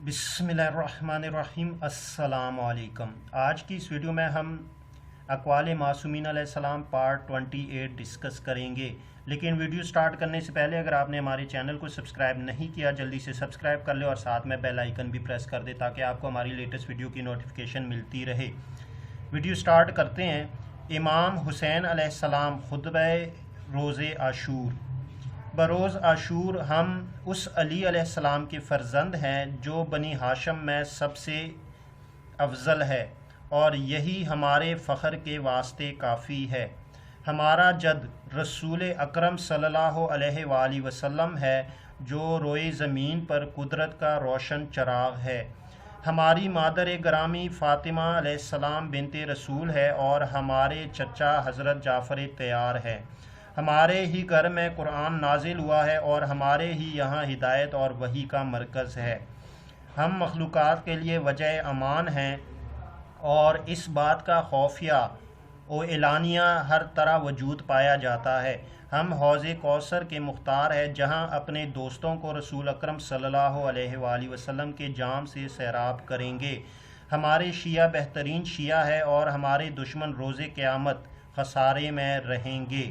बिस्मिल्लाहिर्रहमानिर्रहीम। अस्सलाम वालेकुम। आज की इस वीडियो में हम अक़वाल मासूमीन अलैहिस्सलाम पार्ट 28 डिस्कस करेंगे। लेकिन वीडियो स्टार्ट करने से पहले अगर आपने हमारे चैनल को सब्सक्राइब नहीं किया जल्दी से सब्सक्राइब कर ले और साथ में बेल आइकन भी प्रेस कर दे ताकि आपको हमारी लेटेस्ट वीडियो की नोटिफिकेशन मिलती रहे। वीडियो स्टार्ट करते हैं। इमाम हुसैन अलैहिस्सलाम खुतबा रोज़ आशूर। बरोज़ आशूर हम उस अली अलैहिस्सलाम के फ़र्जंद हैं जो बनी हाशम में सबसे अफजल है और यही हमारे फ़ख्र के वास्ते काफ़ी है। हमारा जद रसूल अकरम सल्लल्लाहु अलैहि वसल्लम है जो रोए ज़मीन पर कुदरत का रोशन चराग है। हमारी मादर ग्रामी फ़ातिमा अलैहिस्सलाम बिनते रसूल है और हमारे चचा हज़रत जाफ़र तैयार है। हमारे ही घर में कुरान नाजिल हुआ है और हमारे ही यहाँ हिदायत और वही का मरकज़ है। हम मखलूक़ात के लिए वजह अमान हैं और इस बात का खौफिया व एलानिया हर तरह वजूद पाया जाता है। हम हौज़े कौसर के मुख्तार हैं जहाँ अपने दोस्तों को रसूल अकरम सल्लल्लाहु अलैहि वसल्लम के जाम से सैराब करेंगे। हमारे शिया बेहतरीन शिया है और हमारे दुश्मन रोज़े क़यामत खसारे में रहेंगे।